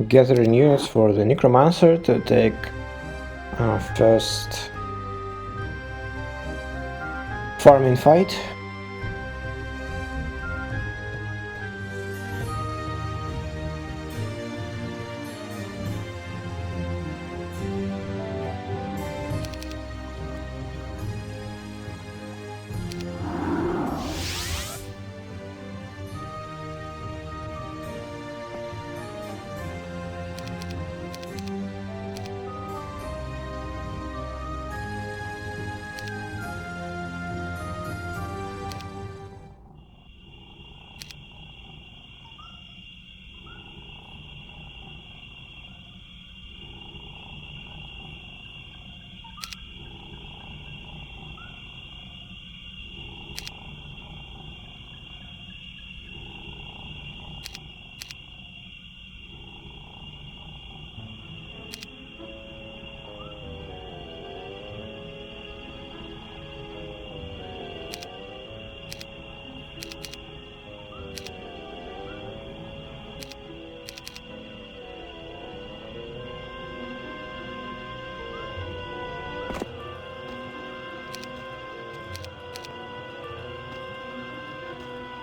Gathering units for the Necromancer to take first farming fight.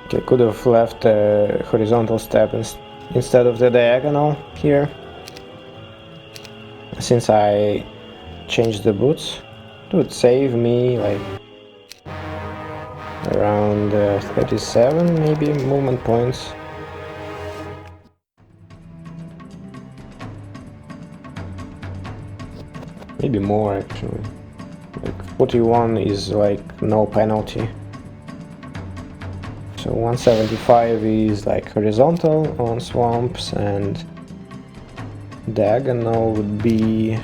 Okay, could have left a horizontal step instead of the diagonal here. Since I changed the boots, it would save me like around 37 maybe movement points. Maybe more actually. Like 41 is like no penalty. So 175 is like horizontal on swamps, and diagonal would be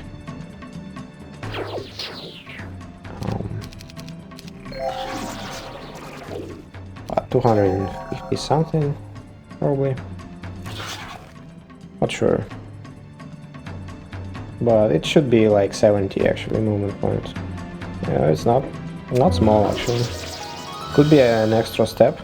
250 something probably. Not sure. But it should be like 70 actually movement points. Yeah, it's not small actually. Could be an extra step.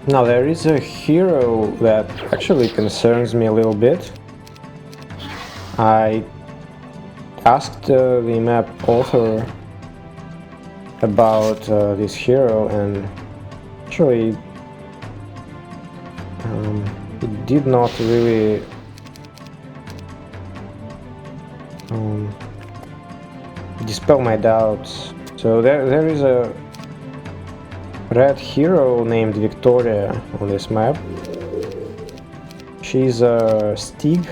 Now there is a hero that actually concerns me a little bit. I asked the map author about this hero, and actually it did not really dispel my doubts. So there is a red hero named Victoria on this map. She's a Stig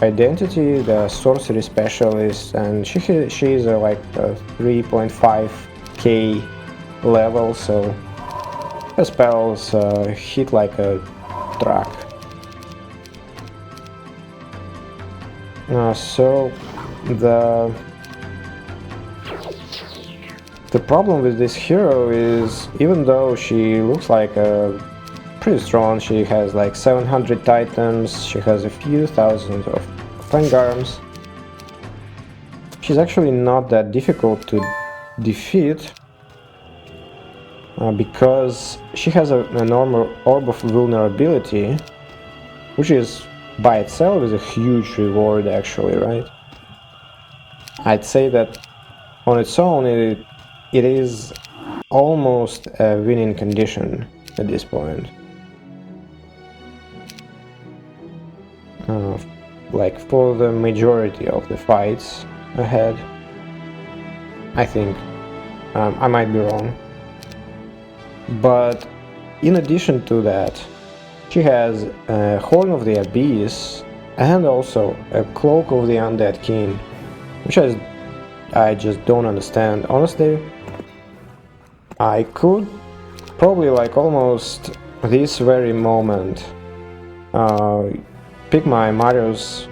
identity, the sorcery specialist, and she's like a 3.5k level, so Her spells hit like a truck. So the problem with this hero is, even though she looks like pretty strong, she has like 700 titans, she has a few thousand of fangarms, she's actually not that difficult to defeat, because she has a normal orb of vulnerability, which is by itself is a huge reward actually, right? I'd say that on its own it is almost a winning condition at this point. Like for the majority of the fights ahead, I think. I might be wrong. But in addition to that, she has a Horn of the Abyss and also a Cloak of the Undead King, which I just don't understand. Honestly, I could probably like almost this very moment pick my Mario's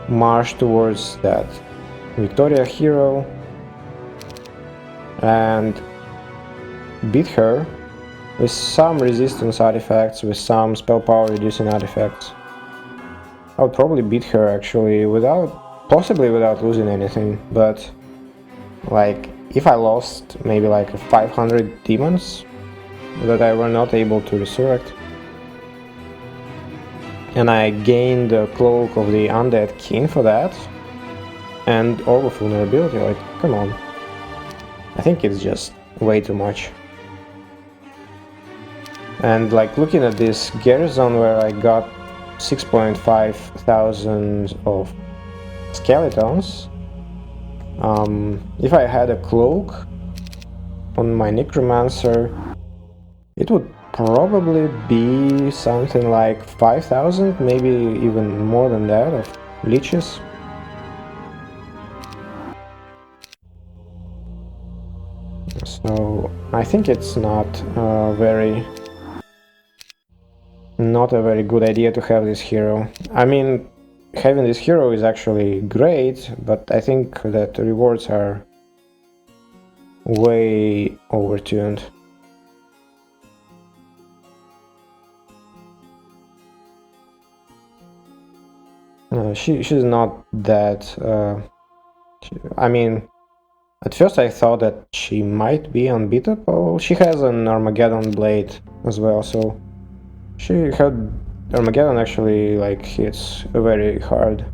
march towards that Victoria hero and beat her with some resistance artifacts, with some spell power reducing artifacts. I would probably beat her actually possibly without losing anything, but like if I lost maybe like 500 demons that I were not able to resurrect, and I gained the Cloak of the Undead King for that, and Orb of Vulnerability, like, come on. I think it's just way too much. And like looking at this garrison where I got 6.5 thousand of skeletons, if I had a cloak on my necromancer, it would probably be something like 5,000, maybe even more than that, of leeches. So I think it's not a very good idea to have this hero. I mean, having this hero is actually great, but I think that the rewards are way overtuned. She's not that... I mean, at first I thought that she might be unbeatable. She has an Armageddon blade as well, so her Armageddon actually like hits very hard.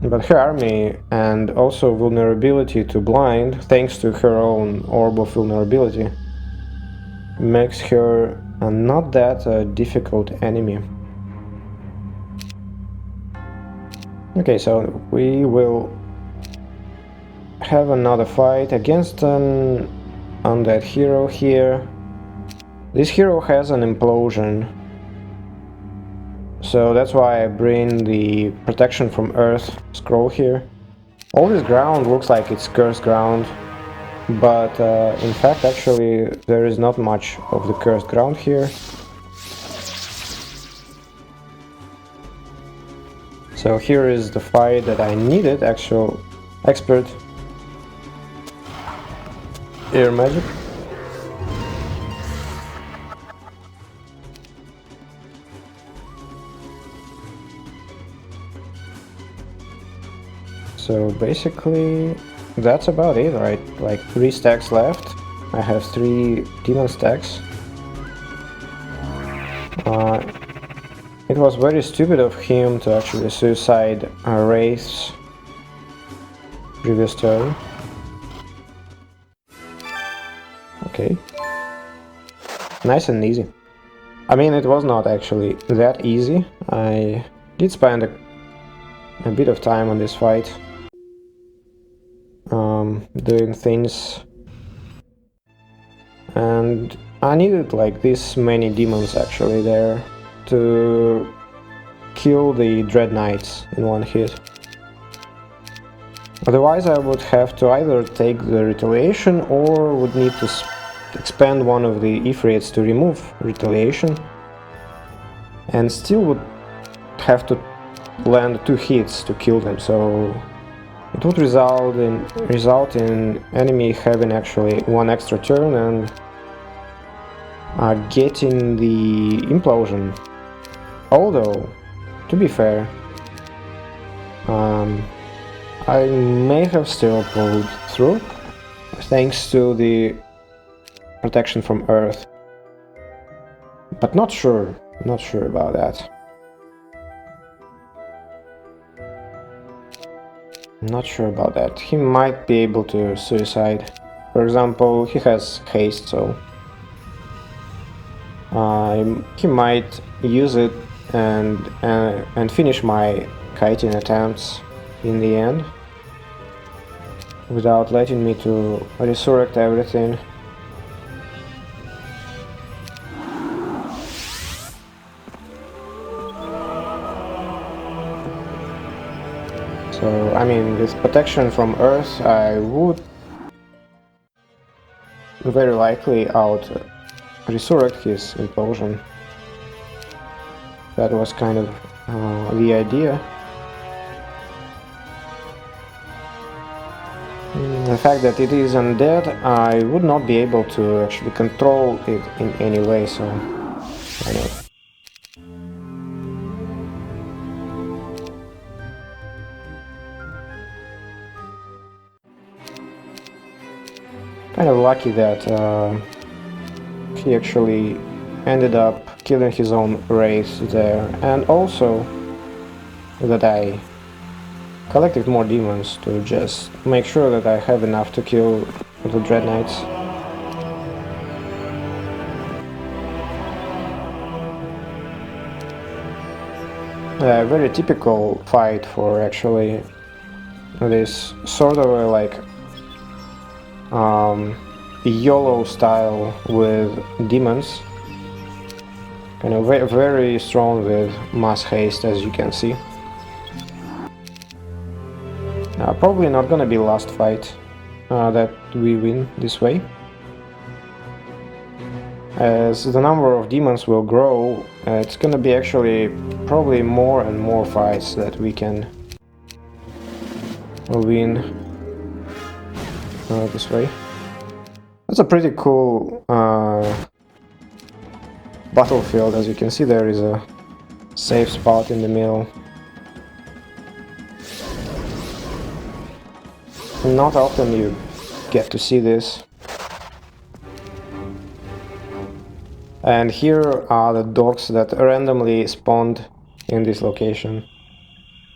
But her army and also vulnerability to blind, thanks to her own Orb of Vulnerability, makes her not that difficult enemy. Okay, so we will have another fight against an undead hero here. This hero has an implosion, so that's why I bring the protection from Earth scroll here. All this ground looks like it's cursed ground, but in fact actually there is not much of the cursed ground here. So here is the fight that I needed, actual expert air magic. So basically that's about it, right? Like 3 stacks left. I have 3 demon stacks. It was very stupid of him to actually suicide Wraiths previous turn. Okay. Nice and easy. I mean, it was not actually that easy. I did spend a bit of time on this fight. Doing things. And I needed like this many demons actually there to kill the Dread Knights in one hit. Otherwise I would have to either take the retaliation or would need to expand one of the Ifrits to remove retaliation, and still would have to land 2 hits to kill them, so it would result in enemy having actually 1 extra turn and getting the implosion. Although, to be fair, I may have still pulled through thanks to the protection from Earth, but not sure about that. Not sure about that. He might be able to suicide. For example, he has haste, so he might use it and finish my kiting attempts in the end without letting me to resurrect everything. So, I mean, with protection from Earth, I would very likely resurrect his implosion. That was kind of the idea. The fact that it is undead, I would not be able to actually control it in any way, so why not? Kind of lucky that he actually ended up killing his own race there, and also that I collected more demons to just make sure that I have enough to kill the Dread Knights. A very typical fight for actually this sort of a, like YOLO style with demons, kind of very strong with mass haste, as you can see. Probably not gonna be last fight that we win this way, as the number of demons will grow. It's gonna be actually probably more and more fights that we can win this way. That's a pretty cool battlefield. As you can see, there is a safe spot in the middle. Not often you get to see this. And here are the dogs that randomly spawned in this location.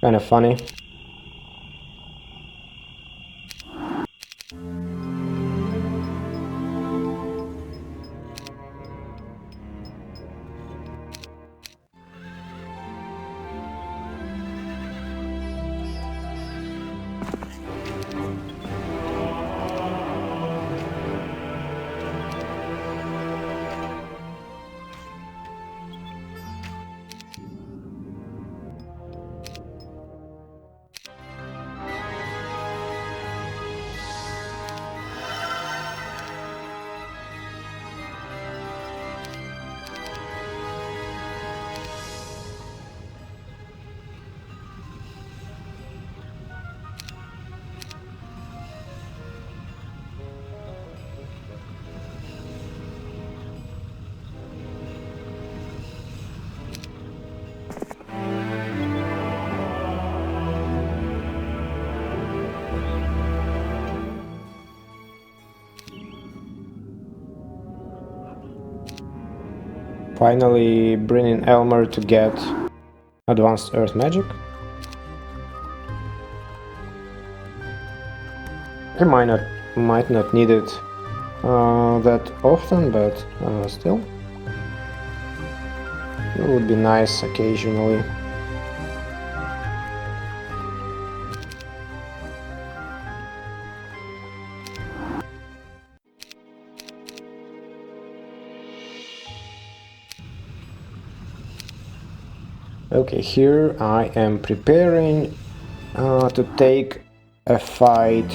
Kind of funny. Finally bringing Elmer to get advanced earth magic. He might not need it that often, but still, it would be nice occasionally. Okay, here I am preparing to take a fight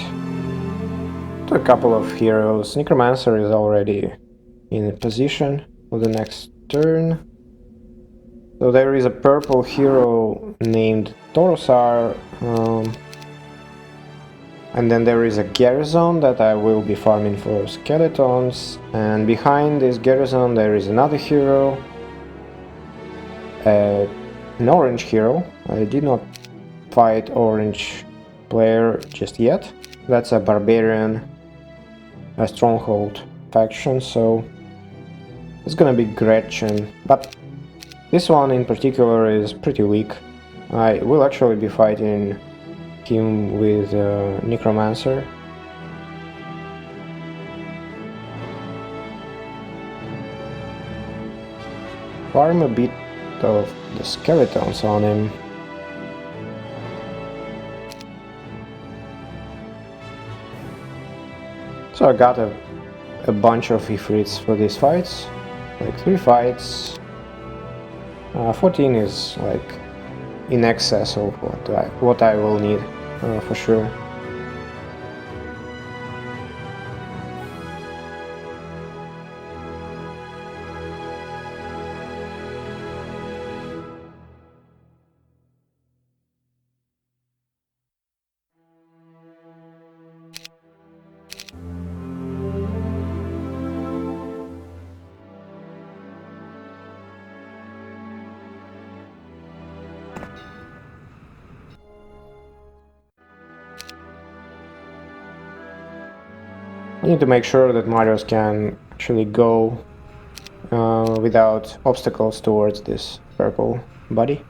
to a couple of heroes. Necromancer is already in position for the next turn. So there is a purple hero named Torosar, and then there is a garrison that I will be farming for skeletons, and behind this garrison there is another hero, an orange hero. I did not fight orange player just yet. That's a barbarian, a stronghold faction, so it's gonna be Gretchen, but this one in particular is pretty weak. I will actually be fighting him with Necromancer. Farm a bit of the skeletons on him. So I got a bunch of Ifrits for these fights, like 3 fights. 14 is like in excess of what I will need for sure. I need to make sure that Marios can actually go without obstacles towards this purple body.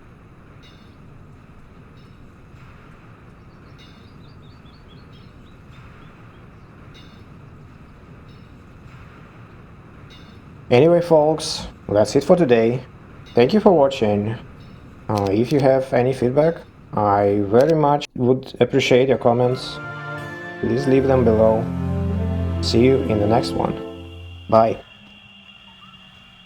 Anyway folks, that's it for today. Thank you for watching. If you have any feedback, I very much would appreciate your comments. Please leave them below. See you in the next one. Bye.